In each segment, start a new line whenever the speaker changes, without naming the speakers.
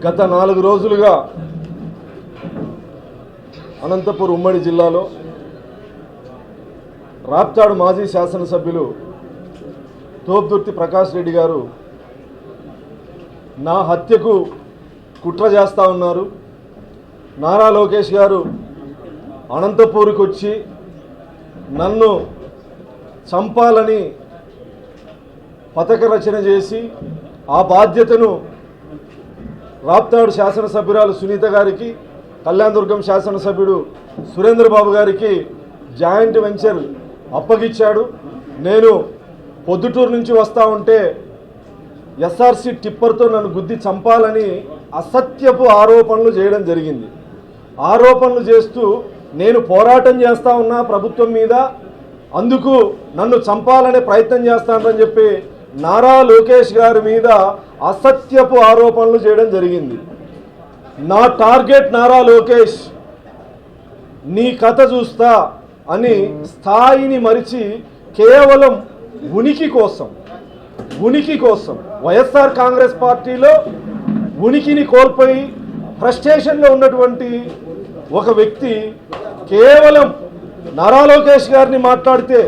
గత 4 రోజులుగా అనంతపూర్ ఉమ్మడి జిల్లాలో రాప్తాడు మాజీ శాసనసభ్యులు తోపుదుర్తి ప్రకాష్ రెడ్డి గారు నా హత్యకు కుట్ర చేస్తూ ఉన్నారు. నారా లోకేష్ గారు అనంతపూర్కి వచ్చి నన్ను చంపాలని పథక రచన చేసి ఆ బాధ్యతను రాప్తాడు శాసనసభ్యురాలు సునీత గారికి, కళ్యాణదుర్గం శాసనసభ్యుడు సురేంద్రబాబు గారికి జాయింట్ వెంచర్ అప్పగించాడు. నేను పొద్దుటూరు నుంచి వస్తూ ఉంటే ఎస్ఆర్సి టిప్పర్తో నన్ను గుద్ది చంపాలని అసత్యపు ఆరోపణలు చేయడం జరిగింది. ఆరోపణలు చేస్తూ నేను పోరాటం చేస్తూ ఉన్నా ప్రభుత్వం మీద, అందుకు నన్ను చంపాలనే ప్రయత్నం చేస్తానని చెప్పి నారా లోకేష్ గారి మీద అసత్యపు ఆరోపణలు చేయడం జరిగింది. నా టార్గెట్ నారా లోకేష్, నీ కథ చూస్తా అని స్థాయిని మరిచి కేవలం ఉనికి కోసం వైఎస్ఆర్ కాంగ్రెస్ పార్టీలో ఉనికిని కోల్పోయి ఫ్రస్ట్రేషన్లో ఉన్నటువంటి ఒక వ్యక్తి కేవలం నారా లోకేష్ గారిని మాట్లాడితే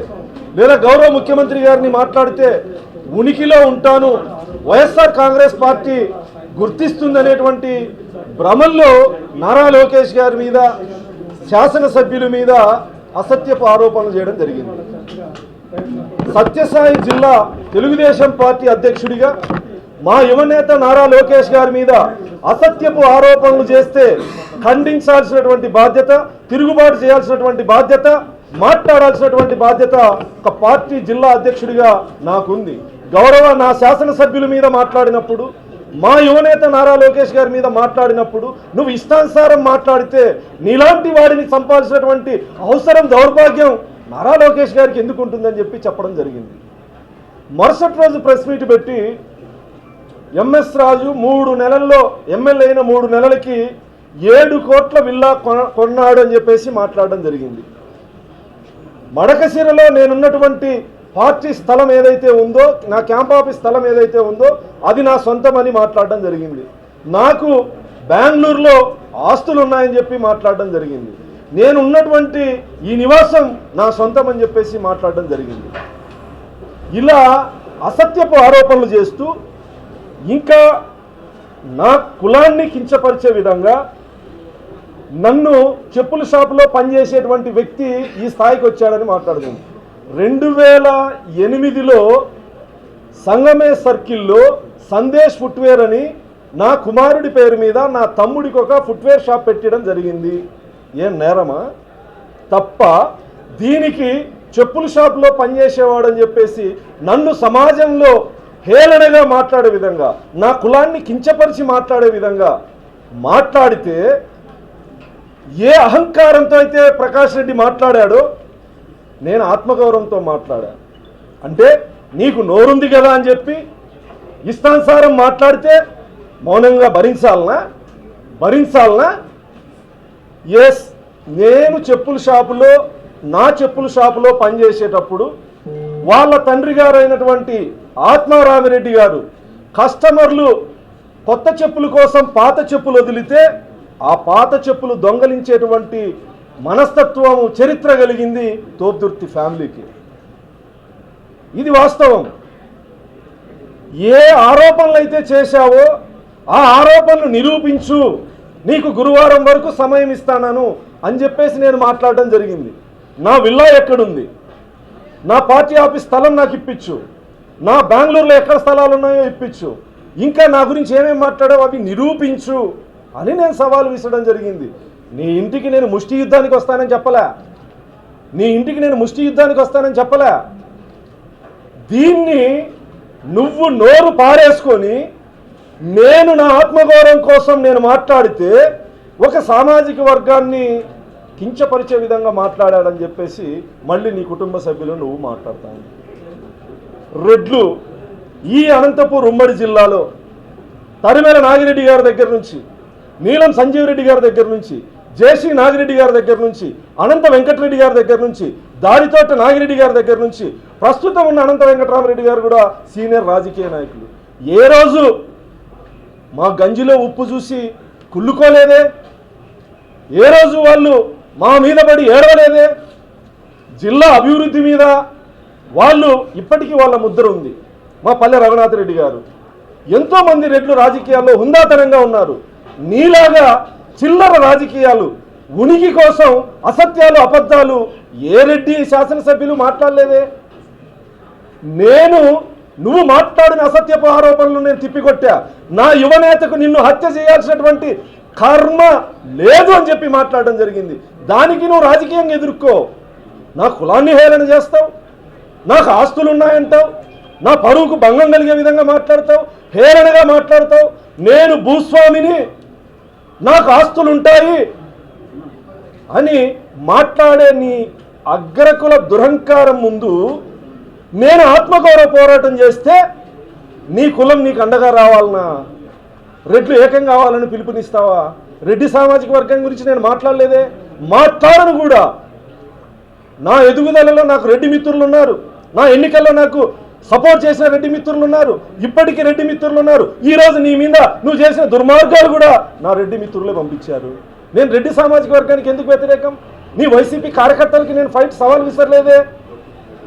లేదా గౌరవ ముఖ్యమంత్రి గారిని మాట్లాడితే ఉనికిలో ఉంటాను, వైఎస్ఆర్ కాంగ్రెస్ పార్టీ గుర్తిస్తుందనేటువంటి భ్రమల్లో నారా లోకేష్ గారి మీద, శాసనసభ్యుల మీద అసత్యపు ఆరోపణలు చేయడం జరిగింది. సత్యసాయి జిల్లా తెలుగుదేశం పార్టీ అధ్యక్షుడిగా మా యువనేత నారా లోకేష్ గారి మీద అసత్యపు ఆరోపణలు చేస్తే ఖండించాల్సినటువంటి బాధ్యత, తిరుగుబాటు చేయాల్సినటువంటి బాధ్యత, మాట్లాడాల్సినటువంటి బాధ్యత ఒక పార్టీ జిల్లా అధ్యక్షుడిగా నాకుంది. గౌరవ నా శాసనసభ్యుల మీద మాట్లాడినప్పుడు, మా యువనేత నారా లోకేష్ గారి మీద మాట్లాడినప్పుడు నువ్వు ఇష్టానుసారం మాట్లాడితే నీలాంటి వాడిని చంపాల్సినటువంటి అవసరం, దౌర్భాగ్యం నారా లోకేష్ గారికి ఎందుకు ఉంటుందని చెప్పి చెప్పడం జరిగింది. మరుసటి రోజు ప్రెస్ మీట్ పెట్టి ఎంఎస్ రాజు 3 నెలల్లో ఎమ్మెల్యే అయిన 3 నెలలకి 7 కోట్ల విల్లా కొన్నాడు అని చెప్పేసి మాట్లాడడం జరిగింది. మడకశిరలో నేనున్నటువంటి పార్టీ స్థలం ఏదైతే ఉందో, నా క్యాంప్ ఆఫీస్ స్థలం ఏదైతే ఉందో అది నా సొంతం అని మాట్లాడడం జరిగింది. నాకు బెంగళూరులో ఆస్తులు ఉన్నాయని చెప్పి మాట్లాడడం జరిగింది. నేను ఉన్నటువంటి ఈ నివాసం నా సొంతం అని చెప్పేసి మాట్లాడడం జరిగింది. ఇలా అసత్యపు ఆరోపణలు చేస్తూ ఇంకా నా కులాన్ని కించపరిచే విధంగా నన్ను చెప్పుల షాపులో పనిచేసేటువంటి వ్యక్తి ఈ స్థాయికి వచ్చాడని మాట్లాడుతుంది. 2008లో సంగమే సర్కిల్లో సందేశ్ ఫుట్వేర్ అని నా కుమారుడి పేరు మీద నా తమ్ముడికి ఒక ఫుట్వేర్ షాప్ పెట్టడం జరిగింది. ఏం నేరమా? తప్ప. దీనికి చెప్పుల షాప్లో పనిచేసేవాడని చెప్పేసి నన్ను సమాజంలో హేళనగా మాట్లాడే విధంగా, నా కులాన్ని కించపరిచి మాట్లాడే విధంగా మాట్లాడితే, ఏ అహంకారంతో అయితే ప్రకాష్ రెడ్డి మాట్లాడాడో నేను ఆత్మగౌరవంతో మాట్లాడా. అంటే నీకు నోరుంది కదా అని చెప్పి ఇష్టానుసారం మాట్లాడితే మౌనంగా భరించాలనా? ఎస్, నేను నా చెప్పుల షాపులో పనిచేసేటప్పుడు వాళ్ళ తండ్రి గారు అయినటువంటి ఆత్మారామిరెడ్డి గారు కస్టమర్లు కొత్త చెప్పుల కోసం పాత చెప్పులు వదిలితే ఆ పాత చెప్పులు దొంగలించేటువంటి మనస్తత్వము, చరిత్ర కలిగింది తోపుదుర్తి ఫ్యామిలీకి. ఇది వాస్తవం. ఏ ఆరోపణలు అయితే చేశావో ఆ ఆరోపణలు నిరూపించు, నీకు గురువారం వరకు సమయం ఇస్తాను అని చెప్పేసి నేను మాట్లాడడం జరిగింది. నా విల్లా ఎక్కడుంది, నా పార్టీ ఆఫీస్ స్థలం నాకు ఇప్పించు, నా బెంగళూరులో ఎక్కడ స్థలాలు ఉన్నాయో ఇప్పించు, ఇంకా నా గురించి ఏమేమి మాట్లాడావో అవి నిరూపించు అని నేను సవాల్ విసరడం జరిగింది. నీ ఇంటికి నేను ముష్టి యుద్ధానికి వస్తానని చెప్పలే. దీన్ని నువ్వు నోరు పారేసుకొని నేను నా ఆత్మగౌరవం కోసం నేను మాట్లాడితే ఒక సామాజిక వర్గాన్ని కించపరిచే విధంగా మాట్లాడాడని చెప్పేసి మళ్ళీ నీ కుటుంబ సభ్యులు నువ్వు మాట్లాడతావు. రెడ్లు ఈ అనంతపూర్ ఉమ్మడి జిల్లాలో తరిమేల నాగిరెడ్డి గారి దగ్గర నుంచి, నీలం సంజీవ్ రెడ్డి గారి దగ్గర నుంచి, జేసీ నాగిరెడ్డి గారి దగ్గర నుంచి, అనంత వెంకటరెడ్డి గారి దగ్గర నుంచి, దాడితోట నాగిరెడ్డి గారి దగ్గర నుంచి, ప్రస్తుతం ఉన్న అనంత వెంకటరామరెడ్డి గారు కూడా సీనియర్ రాజకీయ నాయకులు. ఏ రోజు మా గంజిలో ఉప్పు చూసి కుళ్ళుకోలేదే, ఏ రోజు వాళ్ళు మా మీద పడి ఏడవలేదే. జిల్లా అభివృద్ధి మీద వాళ్ళు ఇప్పటికీ వాళ్ళ ముద్ర ఉంది. మా పల్లె రఘునాథ్ రెడ్డి గారు, ఎంతోమంది రెడ్లు రాజకీయాల్లో హుందాతనంగా ఉన్నారు. నీలాగా చిల్లర రాజకీయాలు, ఉనికి కోసం అసత్యాలు అబద్ధాలు ఏ రెడ్డి శాసనసభ్యులు మాట్లాడలేదే. నువ్వు మాట్లాడిన అసత్యపు ఆరోపణలు నేను తిప్పికొట్టా. నా యువనేతకు నిన్ను హత్య చేయాల్సినటువంటి కర్మ లేదు అని చెప్పి మాట్లాడడం జరిగింది. దానికి నువ్వు రాజకీయంగా ఎదుర్కో. నా కులాన్ని హేళన చేస్తావు, నాకు ఆస్తులు ఉన్నాయంటావు, నా పరువుకు భంగం కలిగే విధంగా మాట్లాడతావు, హేళనగా మాట్లాడతావు. నేను భూస్వామిని, నాకు ఆస్తులు ఉంటాయి అని మాట్లాడే నీ అగ్రకుల దురహంకారం ముందు నేను ఆత్మగౌరవ పోరాటం చేస్తే నీ కులం నీకు అండగా రావాలనా? రెడ్లు ఏకం కావాలని పిలుపునిస్తావా? రెడ్డి సామాజిక వర్గం గురించి నేను మాట్లాడలేదే, మాట్లాడను కూడా. నా ఎదుగుదలలో నాకు రెడ్డి మిత్రులు ఉన్నారు, నా ఎన్నికల్లో నాకు సపోర్ట్ చేసిన రెడ్డి మిత్రులు ఉన్నారు, ఇప్పటికీ రెడ్డి మిత్రులు ఉన్నారు. ఈరోజు నీ మీద నువ్వు చేసిన దుర్మార్గాలు కూడా నా రెడ్డి మిత్రులే పంపించారు. నేను రెడ్డి సామాజిక వర్గానికి ఎందుకు వ్యతిరేకం? నీ వైసీపీ కార్యకర్తలకి నేను సవాల్ విసరలేదే,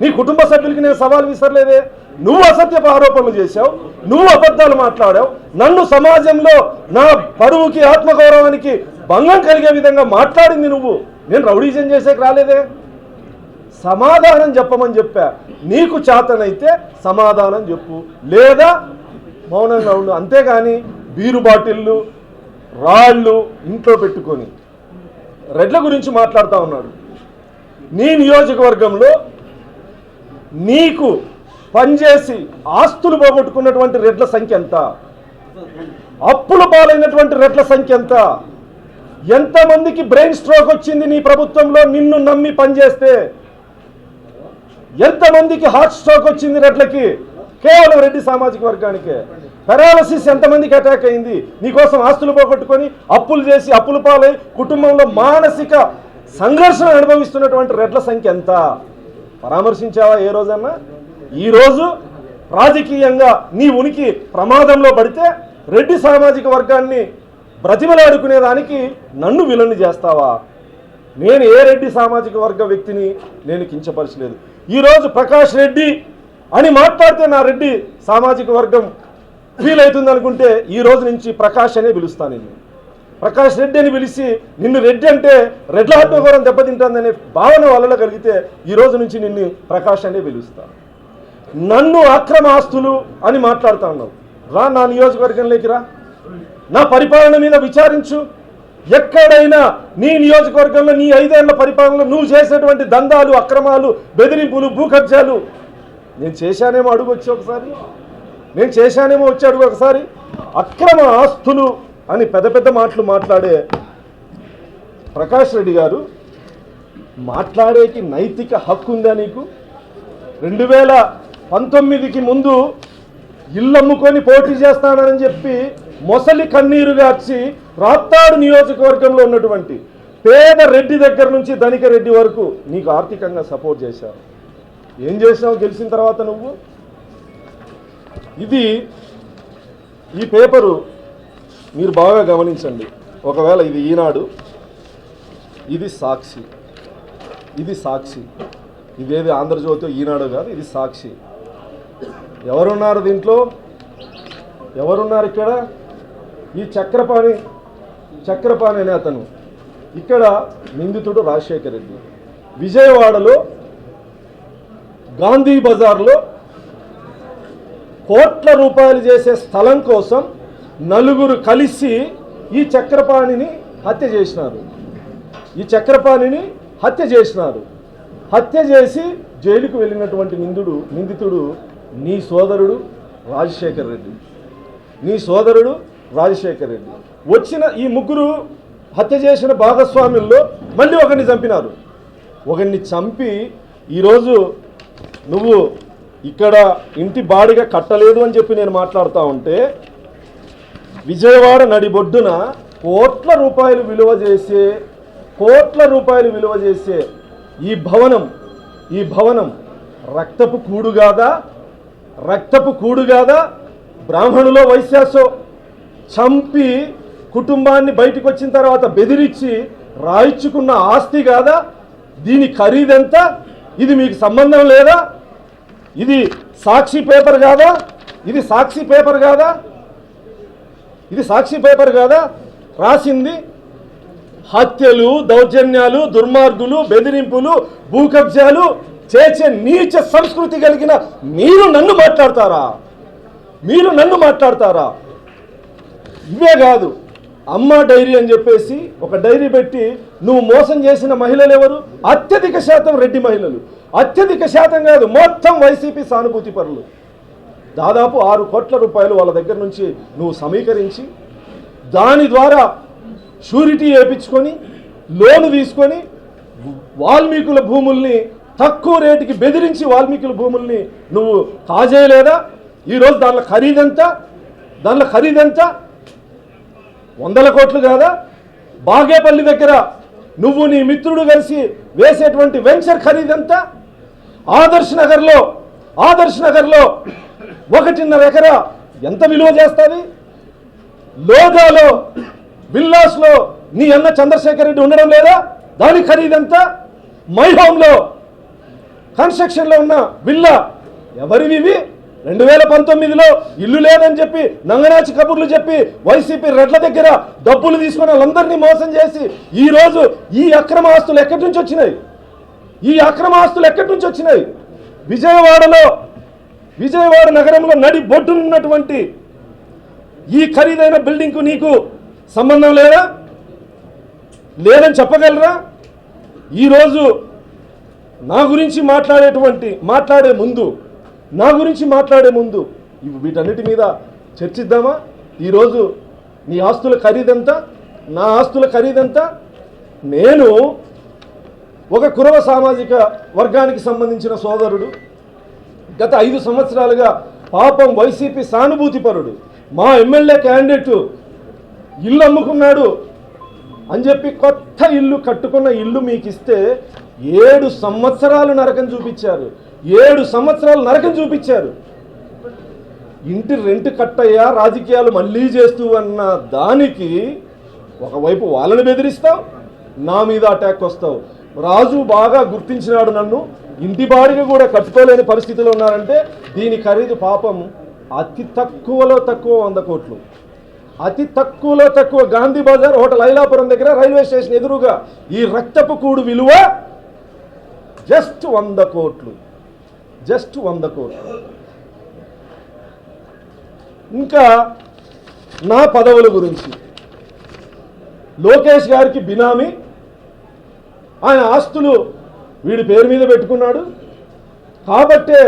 నీ కుటుంబ సభ్యులకి నేను సవాల్ విసరలేదే. నువ్వు అసత్యపు ఆరోపణలు చేశావు, నువ్వు అబద్ధాలు మాట్లాడావు, నన్ను సమాజంలో నా పరువుకి ఆత్మగౌరవానికి భంగం కలిగే విధంగా మాట్లాడింది నువ్వు. నేను రౌడీజం చేసేకి రాలేదే. సమాధానం చెప్పమని చెప్పా. నీకు చేతనైతే సమాధానం చెప్పు, లేదా మౌనంగా ఉండు. అంతేగాని బీరు బాటిళ్ళు రాళ్ళు ఇంట్లో పెట్టుకొని రెడ్ల గురించి మాట్లాడుతూ ఉన్నాడు. నీ నియోజకవర్గంలో నీకు పనిచేసి ఆస్తులు పోగొట్టుకున్నటువంటి రెడ్ల సంఖ్య ఎంత? అప్పుల పాలైనటువంటి రెడ్ల సంఖ్య ఎంత? ఎంతమందికి బ్రెయిన్ స్ట్రోక్ వచ్చింది నీ ప్రభుత్వంలో నిన్ను నమ్మి పనిచేస్తే? ఎంతమందికి హార్ట్ స్ట్రోక్ వచ్చింది రెడ్లకి? కేవలం రెడ్డి సామాజిక వర్గానికే. పెరాలసిస్ ఎంతమందికి అటాక్ అయింది? నీకోసం ఆస్తులు పోగొట్టుకొని అప్పులు చేసి అప్పుల పాలై కుటుంబంలో మానసిక సంఘర్షణ అనుభవిస్తున్నటువంటి రెడ్ల సంఖ్య ఎంత? పరామర్శించావా ఏ రోజన్నా? ఈరోజు రాజకీయంగా నీ ఉనికి ప్రమాదంలో పడితే రెడ్డి సామాజిక వర్గాన్ని బ్రతిమలాడుకునేదానికి నన్ను విలన్ని చేస్తావా? నేను ఏ రెడ్డి సామాజిక వర్గ వ్యక్తిని నేను కించపరచలేదు. ఈరోజు ప్రకాష్ రెడ్డి అని మాట్లాడితే నా రెడ్డి సామాజిక వర్గం ఫీల్ అవుతుంది అనుకుంటే ఈ రోజు నుంచి ప్రకాష్ అనే పిలుస్తాను. నేను ప్రకాష్ రెడ్డి అని పిలిచి నిన్ను రెడ్డి అంటే రెడ్ల ఆత్మగౌరవం దెబ్బతింటుందనే భావన వాళ్ళలో కలిగితే ఈ రోజు నుంచి నిన్ను ప్రకాష్ అనే పిలుస్తాను. నన్ను అక్రమ ఆస్తులు అని మాట్లాడుతా ఉన్నావు. రా నా నియోజకవర్గంలోకి రా, నా పరిపాలన మీద విచారించు. ఎక్కడైనా నీ నియోజకవర్గంలో నీ 5 ఏళ్ల పరిపాలనలో నువ్వు చేసేటువంటి దందాలు, అక్రమాలు, బెదిరింపులు, భూ కబ్జాలు నేను చేశానేమో అడుగు వచ్చి ఒకసారి. నేను చేశానేమో వచ్చి అడుగు ఒకసారి. అక్రమ ఆస్తులు అని పెద్ద పెద్ద మాటలు మాట్లాడే ప్రకాష్ రెడ్డి గారు మాట్లాడేకి నైతిక హక్కు ఉందా నీకు? 2019కి ముందు ఇల్లమ్ముకొని పోటీ చేస్తానని చెప్పి మొసలి కన్నీరు గార్చి రాప్తాడు నియోజకవర్గంలో ఉన్నటువంటి పేద రెడ్డి దగ్గర నుంచి ధనిక రెడ్డి వరకు నీకు ఆర్థికంగా సపోర్ట్ చేశారు. ఏం చేసినావు గెలిచిన తర్వాత నువ్వు? ఈ పేపరు మీరు బాగా గమనించండి. ఒకవేళ ఇది ఈనాడు, ఇది సాక్షి, ఇదేది ఆంధ్రజ్యోతి ఈనాడు కాదు, ఇది సాక్షి. ఎవరున్నారు దీంట్లో? ఎవరున్నారు ఇక్కడ? ఈ చక్రపాణి అనే అతను. ఇక్కడ నిందితుడు రాజశేఖర్ రెడ్డి. విజయవాడలో గాంధీ బజార్లో కోట్ల రూపాయలు చేసే స్థలం కోసం నలుగురు కలిసి ఈ చక్రపాణిని హత్య చేసినారు. హత్య చేసి జైలుకు వెళ్ళినటువంటి నిందితుడు నీ సోదరుడు రాజశేఖర్ రెడ్డి. వచ్చిన ఈ ముగ్గురు హత్య చేసిన భాగస్వాముల్లో మళ్ళీ ఒకరిని చంపినారు. ఒకరిని చంపి ఈరోజు నువ్వు ఇక్కడ ఇంటి బాడిగా కట్టలేదు అని చెప్పి నేను మాట్లాడుతూ ఉంటే, విజయవాడ నడిబొడ్డున కోట్ల రూపాయలు విలువ చేసే ఈ భవనం రక్తపు కూడు కాదా? బ్రాహ్మణులో వైశ్యాసో చంపి కుటుంబాన్ని బయటకు వచ్చిన తర్వాత బెదిరించి రాయించుకున్న ఆస్తి కాదా? దీని ఖరీదెంత? ఇది మీకు సంబంధం లేదా? ఇది సాక్షి పేపర్ కాదా? ఇది సాక్షి పేపర్ కాదా? ఇది సాక్షి పేపర్ కాదా? రాసింది హత్యలు, దౌర్జన్యాలు, దుర్మార్గులు, బెదిరింపులు, భూకబ్జాలు చేసే నీచ సంస్కృతి కలిగిన మీరు నన్ను మాట్లాడతారా? మీరు నన్ను మాట్లాడతారా? ఇవే కాదు, అమ్మ డైరీ అని చెప్పేసి ఒక డైరీ పెట్టి నువ్వు మోసం చేసిన మహిళలు ఎవరు? అత్యధిక శాతం రెడ్డి మహిళలు. అత్యధిక శాతం కాదు, మొత్తం వైసీపీ సానుభూతి పరులు. దాదాపు 6 కోట్ల రూపాయలు వాళ్ళ దగ్గర నుంచి నువ్వు సమీకరించి దాని ద్వారా షూరిటీ వేయించుకొని లోను తీసుకొని వాల్మీకుల భూముల్ని తక్కువ రేటుకి బెదిరించి వాల్మీకుల భూముల్ని నువ్వు కాజేయలేదా? ఈరోజు దానిలో ఖరీదెంత? 100 కోట్లు కాదా? బాగేపల్లి దగ్గర నువ్వు నీ మిత్రుడు కలిసి వేసేటువంటి వెంచర్ ఖరీదెంత? ఆదర్శ్ నగర్లో 1.5 ఎకరా ఎంత విలువ చేస్తుంది? లోధాలో విల్లాస్లో నీ అన్న చంద్రశేఖర్ రెడ్డి ఉండడం లేదా? దాని ఖరీదెంత? మై హోమ్లో కన్స్ట్రక్షన్లో ఉన్న విల్లా ఎవరివి? 2019లో ఇల్లు లేదని చెప్పి నంగనాచి కబుర్లు చెప్పి వైసీపీ రెడ్ల దగ్గర డబ్బులు తీసుకుని వాళ్ళందరినీ మోసం చేసి ఈరోజు ఈ అక్రమ ఆస్తులు ఎక్కడి నుంచి వచ్చినాయి? విజయవాడ నగరంలో నడి బొడ్డునున్నటువంటి ఈ ఖరీదైన బిల్డింగ్కు నీకు సంబంధం లేదా? లేదని చెప్పగలరా? ఈరోజు నా గురించి మాట్లాడే ముందు వీటన్నిటి మీద చర్చిద్దామా? ఈరోజు నీ ఆస్తుల ఖరీదెంత? నా ఆస్తుల ఖరీదెంత? నేను ఒక కురవ సామాజిక వర్గానికి సంబంధించిన సోదరుడు. గత 5 సంవత్సరాలుగా పాపం వైసీపీ సానుభూతి పరుడు. మా ఎమ్మెల్యే క్యాండిడేట్ ఇల్లు అమ్ముకున్నాడు అని చెప్పి కొత్త ఇల్లు కట్టుకున్న ఇల్లు మీకు ఇస్తే 7 సంవత్సరాలు నరకం చూపించారు. ఇంటి రెంట్ కట్టయ్యా రాజకీయాలు మళ్ళీ చేస్తూ అన్న దానికి ఒకవైపు వాళ్ళని బెదిరిస్తావు, నా మీద అటాక్ వస్తావు. రాజు బాగా గుర్తించినాడు నన్ను. ఇంటి బాడిగ కూడా కట్టుకోలేని పరిస్థితిలో ఉన్నారంటే దీని ఖరీదు పాపం అతి తక్కువలో తక్కువ 100 కోట్లు. అతి తక్కువలో తక్కువ గాంధీ బజార్ హోటల్ ఐలాపురం దగ్గర రైల్వే స్టేషన్ ఎదురుగా ఈ రక్తపు కూడు విలువ జస్ట్ 100 కోట్లు. ఇంకా నా పదవుల గురించి, లోకేష్ గారికి బినామీ, ఆయన ఆస్తులు వీడి పేరు మీద పెట్టుకున్నాడు కాబట్టే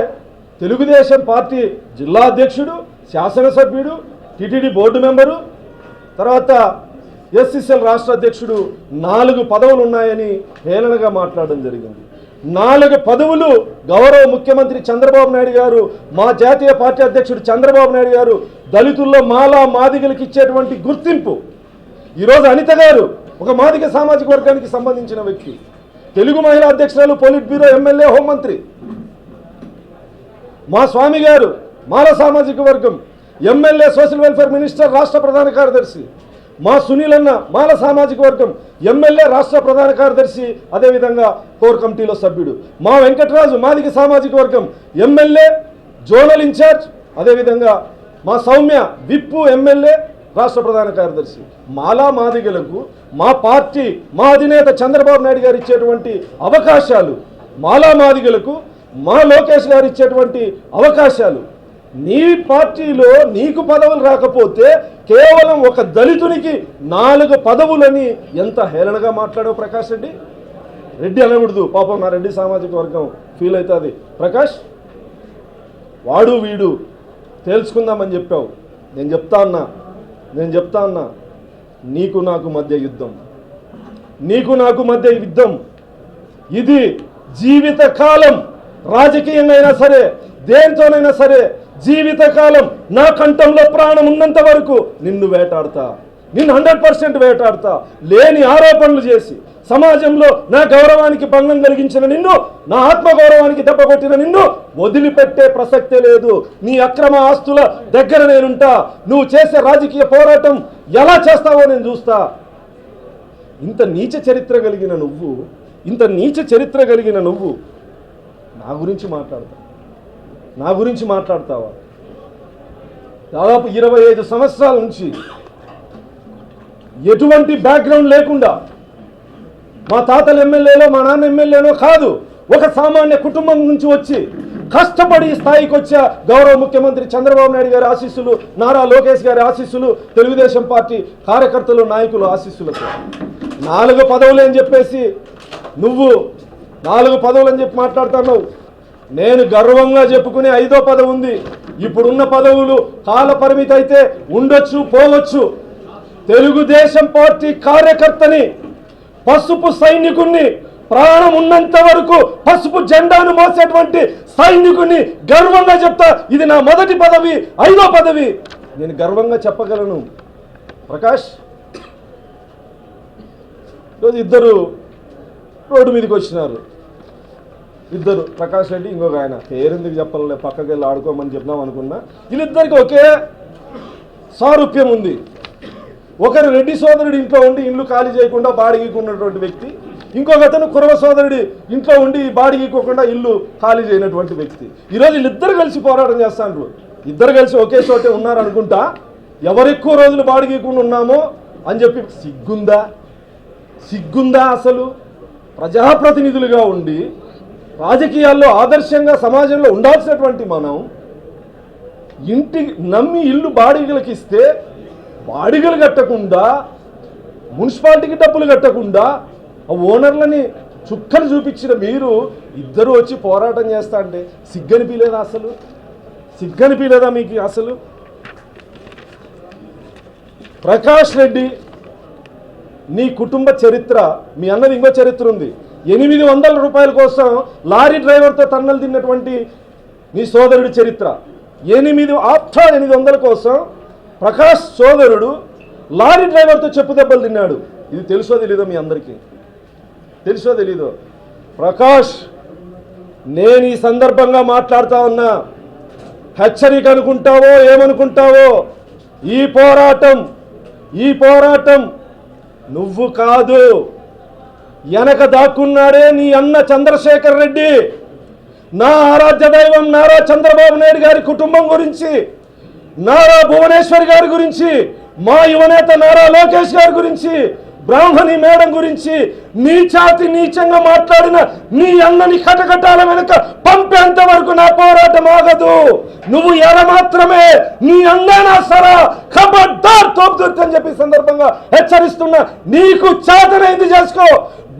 తెలుగుదేశం పార్టీ జిల్లా అధ్యక్షుడు, శాసనసభ్యుడు, టీటీడీ బోర్డు మెంబరు, తర్వాత ఎస్సీసీఎల్ రాష్ట్ర అధ్యక్షుడు 4 పదవులు ఉన్నాయని హేళనగా మాట్లాడడం జరిగింది. 4 పదవులు గౌరవ ముఖ్యమంత్రి చంద్రబాబు నాయుడు గారు, మా జాతీయ పార్టీ అధ్యక్షుడు చంద్రబాబు నాయుడు గారు దళితుల్లో మాలా మాదిగలకు ఇచ్చేటువంటి గుర్తింపు. ఈరోజు అనిత గారు ఒక మాదిగ సామాజిక వర్గానికి సంబంధించిన వ్యక్తి, తెలుగు మహిళా అధ్యక్షురాలు, పోలిట్ బ్యూరో, ఎమ్మెల్యే, హోంమంత్రి. మా స్వామి గారు మాల సామాజిక వర్గం, ఎమ్మెల్యే, సోషల్ వెల్ఫేర్ మినిస్టర్, రాష్ట్ర ప్రధాన కార్యదర్శి. మా సునీల్ అన్న మాల సామాజిక వర్గం, ఎమ్మెల్యే, రాష్ట్ర ప్రధాన కార్యదర్శి, అదేవిధంగా కోర్ కమిటీలో సభ్యుడు. మా వెంకటరాజు మాదిగ సామాజిక వర్గం, ఎమ్మెల్యే, జోనల్ ఇన్ఛార్జ్, అదేవిధంగా మా సౌమ్య విప్పు, ఎమ్మెల్యే, రాష్ట్ర ప్రధాన కార్యదర్శి. మాలా మాదిగలకు మా పార్టీ, మా అధినేత చంద్రబాబు నాయుడు గారు ఇచ్చేటువంటి అవకాశాలు, మాలా మాదిగలకు మా లోకేష్ గారు ఇచ్చేటువంటి అవకాశాలు, నీ పార్టీలో నీకు పదవులు రాకపోతే కేవలం ఒక దళితునికి 4 పదవులని ఎంత హేళనగా మాట్లాడావు ప్రకాష్ రెడ్డి. రెడ్డి అనకూడదు పాపం, నా రెడ్డి సామాజిక వర్గం ఫీల్ అవుతుంది. ప్రకాష్, వాడు వీడు తేల్చుకుందామని చెప్పావు. నేను చెప్తా ఉన్నా నీకు నాకు మధ్య యుద్ధం. ఇది జీవితకాలం. రాజకీయంగా అయినా సరే, దేంతోనైనా సరే జీవితకాలం నా కంఠంలో ప్రాణం ఉన్నంత వరకు నిన్ను వేటాడతా. నిన్ను 100% వేటాడుతా. లేని ఆరోపణలు చేసి సమాజంలో నా గౌరవానికి భంగం కలిగించిన నిన్ను, నా ఆత్మగౌరవానికి దెబ్బ కొట్టిన నిన్ను వదిలిపెట్టే ప్రసక్తే లేదు. నీ అక్రమ ఆస్తుల దగ్గర నేనుంటా. నువ్వు చేసే రాజకీయ పోరాటం ఎలా చేస్తావో నేను చూస్తా. ఇంత నీచ చరిత్ర కలిగిన నువ్వు నా గురించి మాట్లాడతావా? దాదాపు 25 సంవత్సరాల నుంచి ఎటువంటి బ్యాక్గ్రౌండ్ లేకుండా, మా తాతలు ఎమ్మెల్యేలో మా నాన్న ఎమ్మెల్యేనో కాదు, ఒక సామాన్య కుటుంబం నుంచి వచ్చి కష్టపడి స్థాయికి వచ్చే గౌరవ ముఖ్యమంత్రి చంద్రబాబు నాయుడు గారి ఆశీస్సులు, నారా లోకేష్ గారి ఆశీస్సులు, తెలుగుదేశం పార్టీ కార్యకర్తలు నాయకులు ఆశీస్సులతో 4 పదవులు అని చెప్పేసి నువ్వు 4 పదవులు అని చెప్పి మాట్లాడుతున్నావు. నేను గర్వంగా చెప్పుకునే 5వ పదవి ఉంది. ఇప్పుడున్న పదవులు కాల పరిమితి అయితే ఉండొచ్చు, పోవచ్చు. తెలుగుదేశం పార్టీ కార్యకర్తని, పసుపు సైనికుణ్ణి, ప్రాణం ఉన్నంత వరకు పసుపు జెండాను మోసేటువంటి సైనికుని గర్వంగా చెప్తా. ఇది నా మొదటి పదవి, 5వ పదవి. నేను గర్వంగా చెప్పగలను. ప్రకాష్, ఈరోజు ఇద్దరు రోడ్డు మీదకి వచ్చినారు. ఇద్దరు, ప్రకాష్ రెడ్డి, ఇంకొక ఆయన, పేరెందుకు చెప్పాలి, పక్కకి వెళ్ళి ఆడుకోమని చెప్దాం అనుకున్నా. వీళ్ళిద్దరికి ఒకే సారూప్యం ఉంది. ఒకరు రెడ్డి సోదరుడి ఇంట్లో ఉండి ఇల్లు ఖాళీ చేయకుండా బాడిగీకి ఉన్నటువంటి వ్యక్తి, ఇంకొక అతను కురవ సోదరుడి ఇంట్లో ఉండి బాడిగీకోకుండా ఇల్లు ఖాళీ చేయనటువంటి వ్యక్తి. ఈరోజు వీళ్ళిద్దరు కలిసి పోరాటం చేస్తాండ్రు. ఇద్దరు కలిసి ఒకే చోటే ఉన్నారనుకుంటా. ఎవరెక్కువ రోజులు బాడిగీకుండా ఉన్నామో అని చెప్పి సిగ్గుందా అసలు? ప్రజాప్రతినిధులుగా ఉండి రాజకీయాల్లో ఆదర్శంగా సమాజంలో ఉండాల్సినటువంటి మనం ఇంటి నమ్మి ఇల్లు బాడిగలకు ఇస్తే బాడిగలు కట్టకుండా, మున్సిపాలిటీకి డబ్బులు కట్టకుండా ఆ ఓనర్లని చుక్కలు చూపించిన మీరు ఇద్దరు వచ్చి పోరాటం చేస్తా అంటే సిగ్గనిపించలేదా మీకు అసలు? ప్రకాష్ రెడ్డి, నీ కుటుంబ చరిత్ర, మీ అన్నది ఇంకో చరిత్ర ఉంది. 800 రూపాయల కోసం లారీ డ్రైవర్తో తన్నలు తిన్నటువంటి నీ సోదరుడి చరిత్ర. 800 కోసం ప్రకాష్ సోదరుడు లారీ డ్రైవర్తో చెప్పు దెబ్బలు తిన్నాడు. ఇది తెలుసో తెలీదో మీ అందరికీ? తెలుసో తెలీదో? ప్రకాష్, నేను ఈ సందర్భంగా మాట్లాడుతా ఉన్నా. హెచ్చరిక అనుకుంటావో ఏమనుకుంటావో, ఈ పోరాటం నువ్వు కాదు, వెనక దాక్కున్నాడే నీ అన్న చంద్రశేఖర్ రెడ్డి. నా ఆరాధ్య దైవం నారా చంద్రబాబు నాయుడు గారి కుటుంబం గురించి, నారా భువనేశ్వర్ గారి గురించి, మా యువనేత నారా లోకేష్ గారి గురించి, బ్రాహ్మణి మేడం గురించి నీచంగా మాట్లాడిన నీ అన్నని కటకటాల వెనుక పంపేంత వరకు నా పోరాటం ఆగదు. నువ్వు ఎలా మాత్రమే, నీ అన్ననా సరా ఖబర్దార్ తోపుతుర్తి అని చెప్పి సందర్భంగా హెచ్చరిస్తున్నా. నీకు చేతనైంది చేసుకో.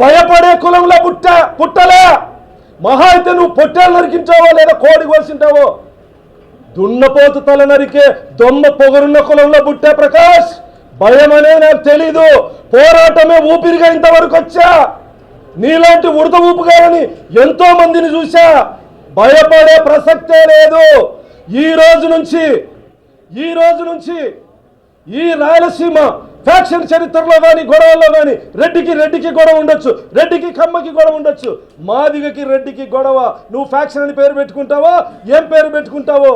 భయపడే కులంలో పుట్టలే. మహా అయితే నువ్వు పొట్టేలు నరికించావో లేదా కోడి కోసింటావో. దున్నపోతు తల నరికే దొమ్మ పొగరున్న కులంలో పుట్టే ప్రకాష్, భయం అనే నాకు తెలీదు. పోరాటమే ఊపిరిగా ఇంతవరకు వచ్చా. నీలాంటి ఉడత ఊపుగారని ఎంతో మందిని చూసా. భయపడే ప్రసక్తే లేదు. ఈ రోజు నుంచి ఈ రాయలసీమ ఫ్యాక్షన్ చరిత్రలో కానీ గొడవల్లో కానీ రెడ్డికి గొడవ ఉండొచ్చు, రెడ్డికి కమ్మకి గొడవ ఉండొచ్చు, మాదిగకి రెడ్డికి గొడవ. నువ్వు ఫ్యాక్షన్ అని పేరు పెట్టుకుంటావో, ఏం పేరు పెట్టుకుంటావో,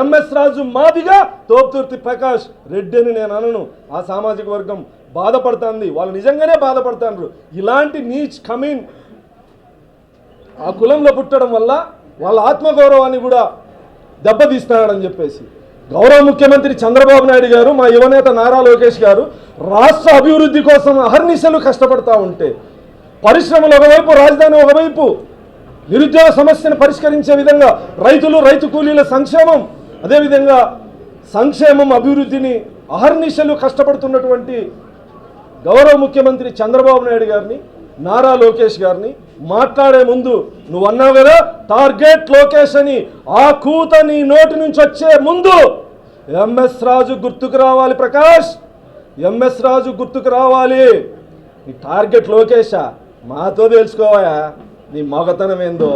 ఎంఎస్ రాజు మాదిగా, తోపుతుర్తి ప్రకాష్ రెడ్డి అని నేను అనను. ఆ సామాజిక వర్గం బాధపడుతుంది, వాళ్ళు నిజంగానే బాధపడుతున్నారు. ఇలాంటి నీచ్ కమీన్ ఆ కులంలో పుట్టడం వల్ల వాళ్ళ ఆత్మగౌరవాన్ని కూడా దెబ్బతీస్తున్నాడని చెప్పేసి గౌరవ ముఖ్యమంత్రి చంద్రబాబు నాయుడు గారు, మా యువనేత నారా లోకేష్ గారు రాష్ట్ర అభివృద్ధి కోసం అహర్నిశలు కష్టపడతా ఉంటే, పరిశ్రమలు ఒకవైపు, రాజధాని ఒకవైపు, నిరుద్యోగ సమస్యను పరిష్కరించే విధంగా రైతు కూలీల సంక్షేమం, అదేవిధంగా సంక్షేమం, అభివృద్ధిని అహర్నిశలు కష్టపడుతున్నటువంటి గౌరవ ముఖ్యమంత్రి చంద్రబాబు నాయుడు గారిని, నారా లోకేష్ గారిని మాట్లాడే ముందు నువ్వు అన్నావు కదా టార్గెట్ లోకేష్ అని. ఆ కూత నీ నోటి నుంచి వచ్చే ముందు ఎంఎస్ రాజు గుర్తుకు రావాలి. ప్రకాష్, ఎంఎస్ రాజు గుర్తుకు రావాలి. నీ టార్గెట్ లోకేషా? మాతో తెలుసుకోవా నీ మగతనం ఏందో.